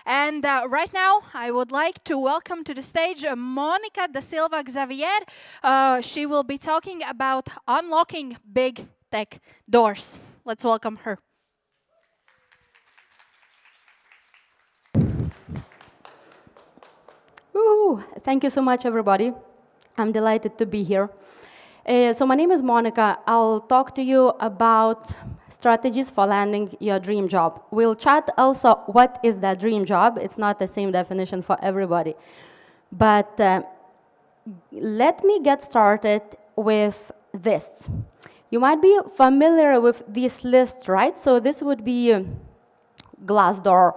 And right now, I would like to welcome to the stage Monika da Silva Xavier. She will be talking about unlocking big tech doors. Let's welcome her. Woo! Thank you so much, everybody. I'm delighted to be here. So my name is Monika. I'll talk to you about strategies for landing your dream job. We'll chat also what is that dream job. It's not the same definition for everybody. But let me get started with this. You might be familiar with these lists, right? So this would be Glassdoor,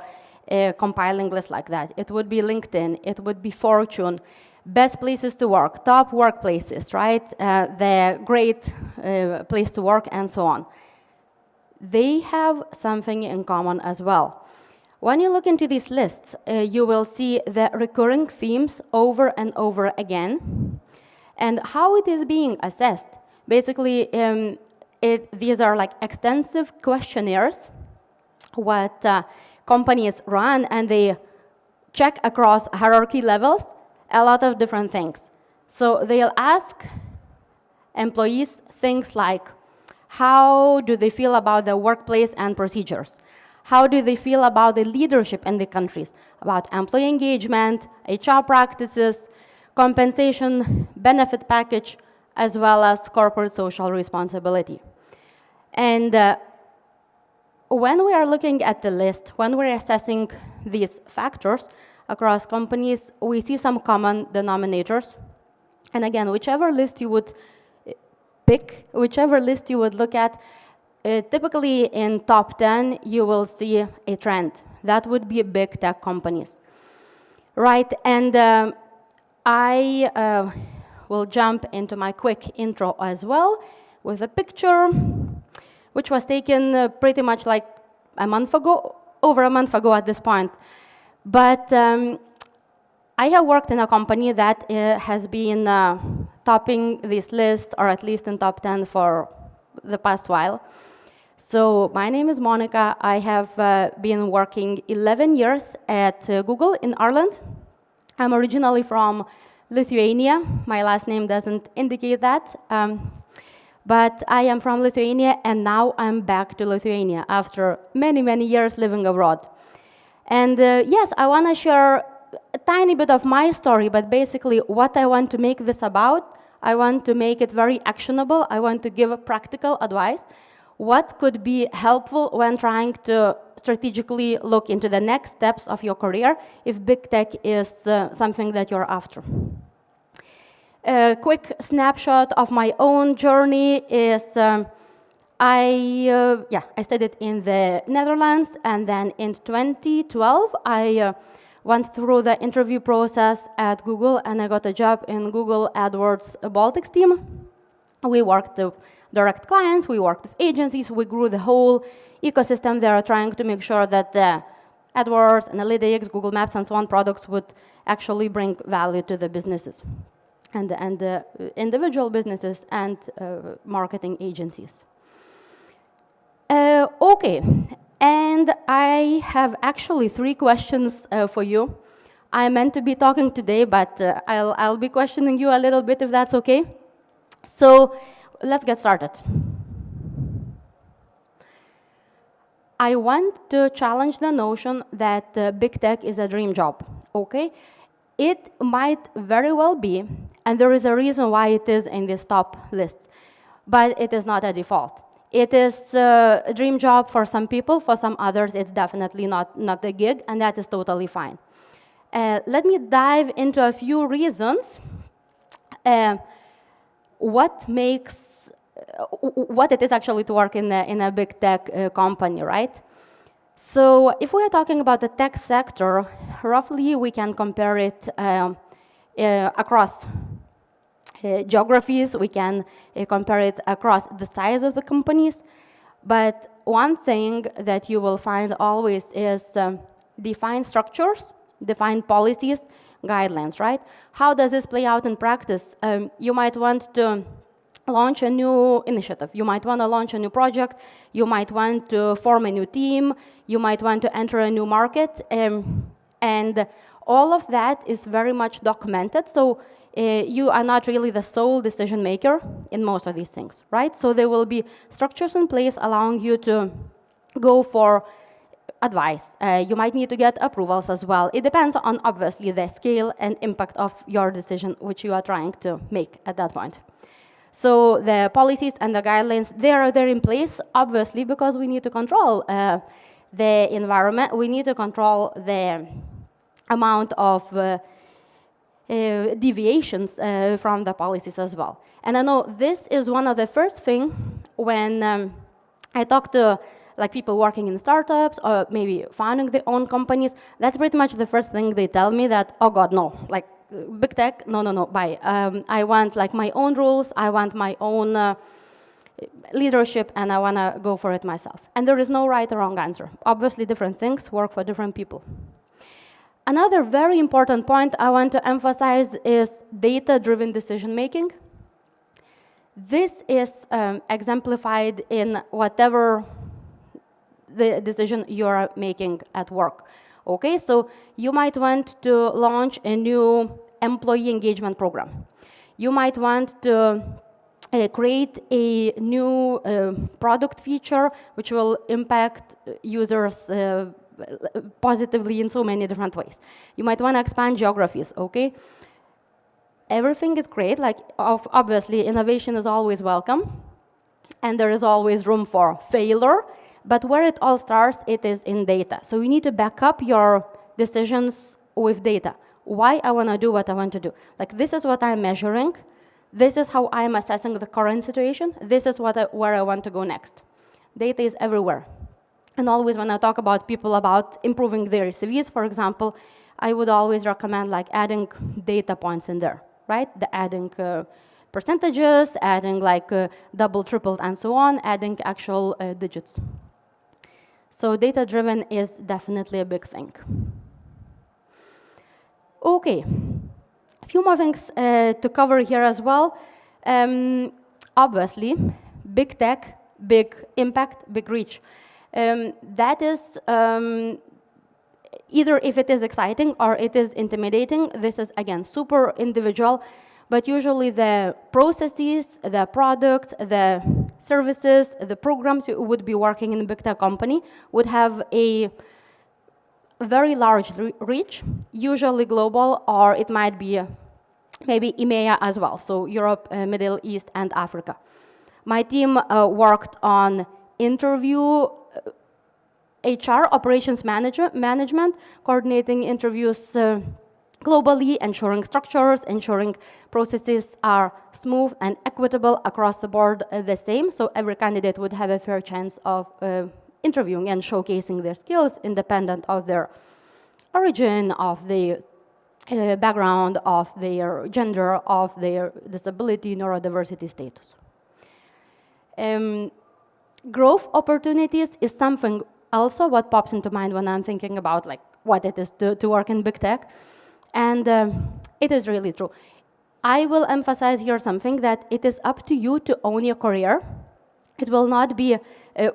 compiling lists like that. It would be LinkedIn. It would be Fortune. Best places to work, top workplaces, right? The great place to work, and so on. They have something in common as well. When you look into these lists, you will see the recurring themes over and over again, and how it is being assessed. Basically, these are like extensive questionnaires what companies run, and they check across hierarchy levels a lot of different things. So they'll ask employees things like, how do they feel about the workplace and procedures? How do they feel about the leadership in the countries, about employee engagement, HR practices, compensation, benefit package, as well as corporate social responsibility. And when we are looking at the list, when we're assessing these factors across companies, we see some common denominators. And again, whichever list you would pick, whichever list you would look at, typically in top 10, you will see a trend. That would be big tech companies. Right, and I will jump into my quick intro as well with a picture which was taken pretty much like a month ago, over a month ago at this point. But I have worked in a company that has been topping this list, or at least in top 10 for the past while. So my name is Monika. I have been working 11 years at Google in Ireland. I'm originally from Lithuania. My last name doesn't indicate that. But I am from Lithuania, and now I'm back to Lithuania after many, many years living abroad. And yes, I want to share a tiny bit of my story, but basically what I want to make this about, I want to make it very actionable. I want to give a practical advice. What could be helpful when trying to strategically look into the next steps of your career if big tech is something that you're after. A quick snapshot of my own journey is I studied in the Netherlands, and then in 2012 I went through the interview process at Google, and I got a job in Google AdWords Baltics team. We worked with direct clients, we worked with agencies, we grew the whole ecosystem there, trying to make sure that the AdWords, Analytics, Google Maps, and so on products would actually bring value to the businesses and the individual businesses and marketing agencies. Okay, and I have actually 3 questions for you. I meant to be talking today, but I'll be questioning you a little bit if that's okay. So let's get started. I want to challenge the notion that big tech is a dream job, okay? It might very well be, and there is a reason why it is in these top lists, but it is not a default. It is a dream job for some people, for some others it's definitely not a gig, and that is totally fine. Let me dive into a few reasons what it is actually to work in a big tech company, right? So if we are talking about the tech sector, roughly we can compare it across geographies, we can compare it across the size of the companies, but one thing that you will find always is defined structures, defined policies, guidelines, right? How does this play out in practice? You might want to launch a new initiative. You might want to launch a new project. You might want to form a new team. You might want to enter a new market. And all of that is very much documented, so you are not really the sole decision maker in most of these things, right? So there will be structures in place allowing you to go for advice. You might need to get approvals as well. It depends on, obviously, the scale and impact of your decision, which you are trying to make at that point. So the policies and the guidelines, they're in place, obviously, because we need to control the environment. We need to control the amount of deviations from the policies as well. And I know this is one of the first things when I talk to like people working in startups or maybe founding their own companies. That's pretty much the first thing they tell me, that, oh God, no, like big tech, no, bye. I want like my own rules, I want my own leadership, and I want to go for it myself. And there is no right or wrong answer. Obviously, different things work for different people. Another very important point I want to emphasize is data-driven decision-making. This is exemplified in whatever the decision you're making at work. Okay, so you might want to launch a new employee engagement program. You might want to create a new product feature which will impact users positively in so many different ways. You might want to expand geographies, okay? Everything is great, like obviously innovation is always welcome, and there is always room for failure, but where it all starts, it is in data. So you need to back up your decisions with data. Why I want to do what I want to do. Like, this is what I'm measuring. This is how I'm assessing the current situation. This is where I want to go next. Data is everywhere. And always when I talk about people about improving their CVs, for example, I would always recommend like adding data points in there, right? Adding percentages, adding like double, tripled, and so on, adding actual digits. So data-driven is definitely a big thing. Okay, a few more things to cover here as well. Obviously, big tech, big impact, big reach. That is either if it is exciting or it is intimidating. This is, again, super individual, but usually the processes, the products, the services, the programs you would be working in a big tech company would have a very large reach, usually global, or it might be maybe EMEA as well, so Europe, Middle East, and Africa. My team worked on interview HR, operations management, coordinating interviews globally, ensuring structures, ensuring processes are smooth and equitable across the board the same, so every candidate would have a fair chance of interviewing and showcasing their skills independent of their origin, of their background, of their gender, of their disability, neurodiversity status. Growth opportunities is something also what pops into mind when I'm thinking about like what it is to work in big tech. And it is really true. I will emphasize here something that it is up to you to own your career. It will not be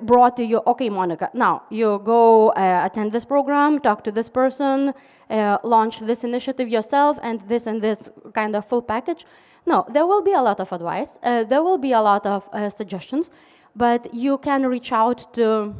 brought to you, okay, Monika, now you go attend this program, talk to this person, launch this initiative yourself, and this kind of full package. No, there will be a lot of advice. There will be a lot of suggestions, but you can reach out to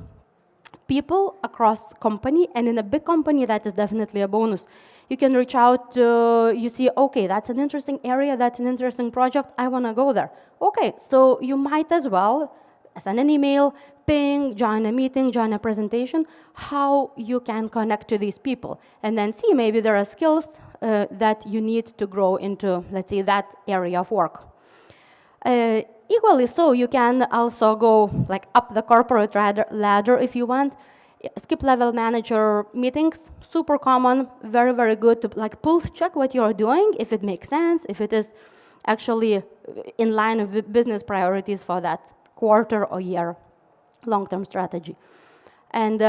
people across company, and in a big company, that is definitely a bonus. You can reach out to, you see, okay, that's an interesting area, that's an interesting project, I want to go there. Okay, so you might as well send an email, ping, join a meeting, join a presentation, how you can connect to these people, and then see maybe there are skills that you need to grow into, let's say, that area of work. Equally so, you can also go like up the corporate ladder if you want. Skip level manager meetings, super common, very, very good to like pulse check what you're doing, if it makes sense, if it is actually in line with business priorities for that quarter or year long-term strategy. And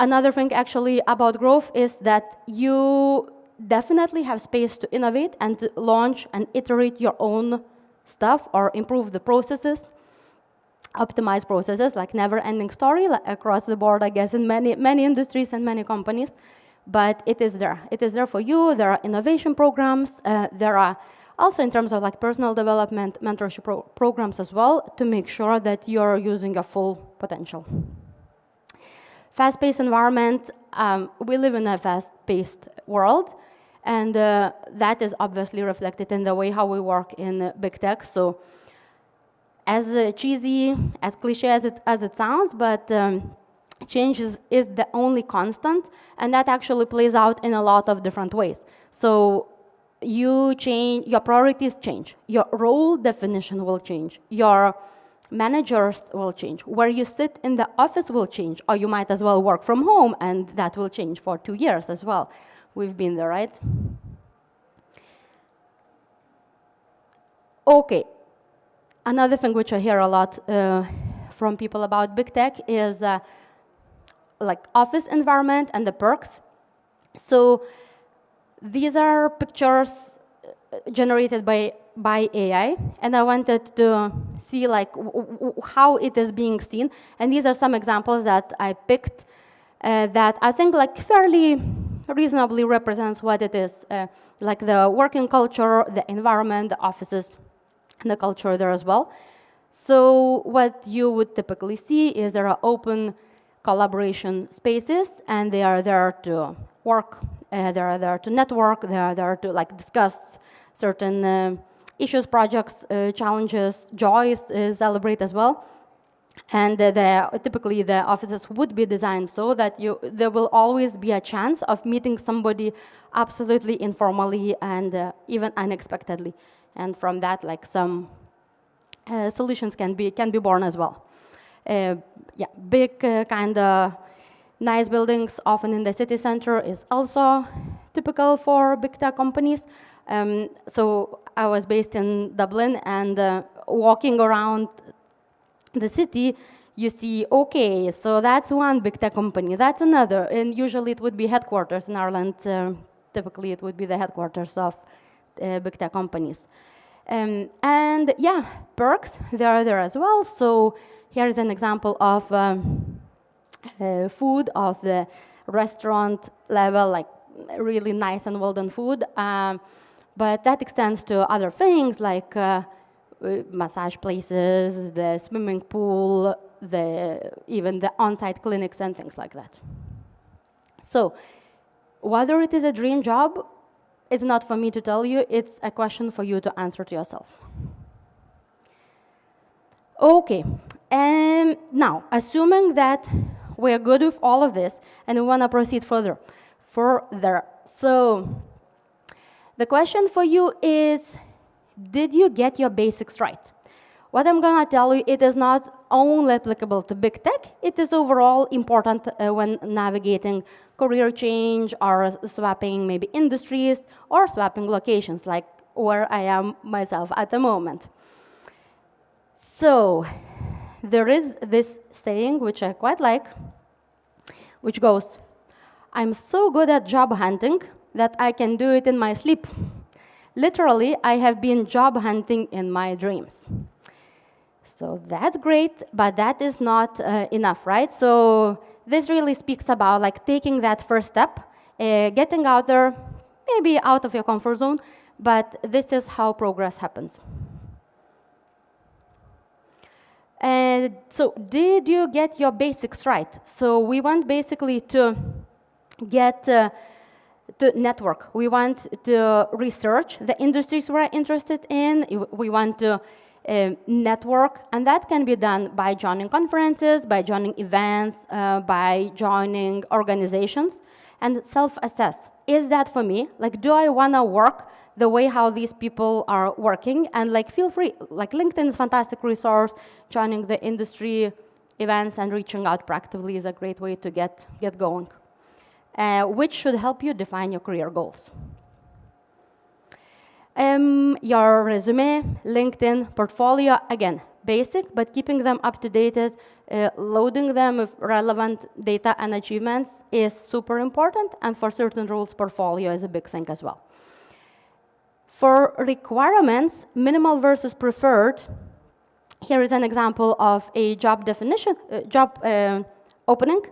another thing actually about growth is that you definitely have space to innovate and to launch and iterate your own stuff or improve the processes, optimize processes, like never-ending story like across the board, I guess, in many industries and many companies. but it is there. It is there for you. There are innovation programs. There are also, in terms of like personal development, mentorship programs as well, to make sure that you're using your full potential. Fast-paced environment. We live in a fast-paced world, and that is obviously reflected in the way how we work in big tech. So, as cheesy, as cliche as it sounds, but change is the only constant, and that actually plays out in a lot of different ways. So you change, your priorities change, your role definition will change, your managers will change, where you sit in the office will change, or you might as well work from home, and that will change for 2 years as well. We've been there, right? Okay. Another thing which I hear a lot from people about big tech is like office environment and the perks. So these are pictures generated by AI, and I wanted to see like how it is being seen. And these are some examples that I picked that I think like fairly reasonably represents what it is, like the working culture, the environment, the offices, and the culture there as well. So what you would typically see is there are open collaboration spaces, and they are there to work, they are there to network, they are there to like discuss certain issues, projects, challenges, joys, celebrate as well. And typically the offices would be designed so that there will always be a chance of meeting somebody absolutely informally and even unexpectedly. And from that, like some solutions can be born as well. Yeah, big kind of nice buildings, often in the city center, is also typical for big tech companies. So I was based in Dublin, and walking around the city, you see, okay, so that's one big tech company, that's another, and usually it would be headquarters in Ireland. Typically, it would be the headquarters of big tech companies. And yeah, perks, they are there as well. So here is an example of food of the restaurant level, like really nice and well-done food. But that extends to other things like massage places, the swimming pool, even the on-site clinics and things like that. So whether it is a dream job, it's not for me to tell you, it's a question for you to answer to yourself. Okay, and now, assuming that we're good with all of this and we want to proceed further. So the question for you is, did you get your basics right? What I'm going to tell you, it is not only applicable to big tech, it is overall important when navigating career change or swapping maybe industries or swapping locations, like where I am myself at the moment. So there is this saying, which I quite like, which goes, I'm so good at job hunting that I can do it in my sleep. Literally, I have been job hunting in my dreams. So that's great, but that is not enough, right? So this really speaks about like taking that first step, getting out there, maybe out of your comfort zone, but this is how progress happens. And so did you get your basics right? So we want basically to get to network. We want to research the industries we're interested in. We want to network, and that can be done by joining conferences, by joining events, by joining organizations, and self-assess. Is that for me? Like, do I want to work the way how these people are working? And like, feel free. Like, LinkedIn is a fantastic resource. Joining the industry events and reaching out proactively is a great way to get going, which should help you define your career goals. Your resume, LinkedIn, portfolio, again, basic, but keeping them up to date, loading them with relevant data and achievements is super important, and for certain roles, portfolio is a big thing as well. For requirements, minimal versus preferred, here is an example of a job definition, job opening.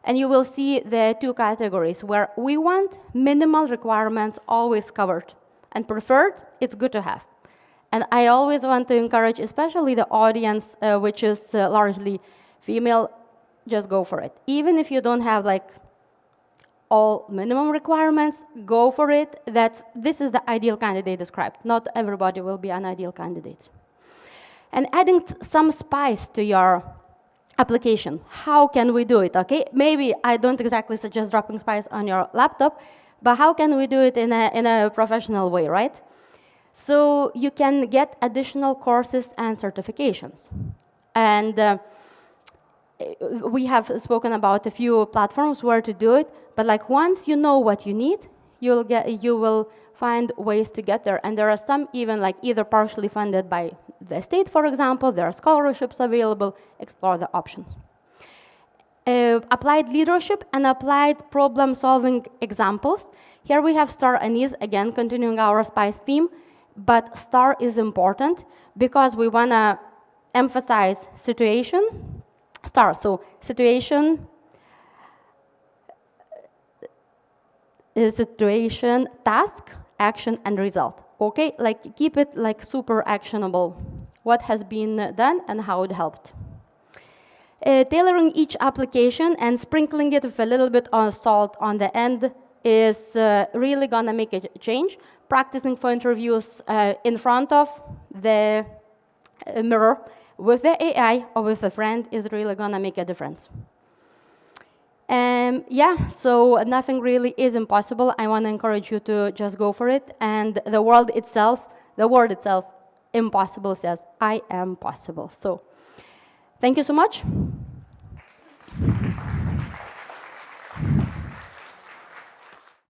And you will see the two categories where we want minimal requirements always covered, and preferred, it's good to have. And I always want to encourage, especially the audience, which is largely female, just go for it. Even if you don't have like all minimum requirements, go for it. This is the ideal candidate described. Not everybody will be an ideal candidate. And adding some spice to your application. How can we do it, okay? Maybe I don't exactly suggest dropping spice on your laptop, but how can we do it in a professional way, right? So you can get additional courses and certifications. And we have spoken about a few platforms where to do it, but like once you know what you need, you will find ways to get there. And there are some even like either partially funded by the state, for example, there are scholarships available, explore the options. Applied leadership and applied problem-solving examples. Here we have STAR anise, again, continuing our SPICE theme, but STAR is important because we want to emphasize situation, STAR, so situation, task, action, and result. Okay, like keep it like super actionable. What has been done and how it helped. Tailoring each application and sprinkling it with a little bit of salt on the end is really gonna make a change. Practicing for interviews in front of the mirror with the AI or with a friend is really gonna make a difference. Yeah, so nothing really is impossible. I want to encourage you to just go for it. And the word itself, impossible, says, I am possible. So thank you so much.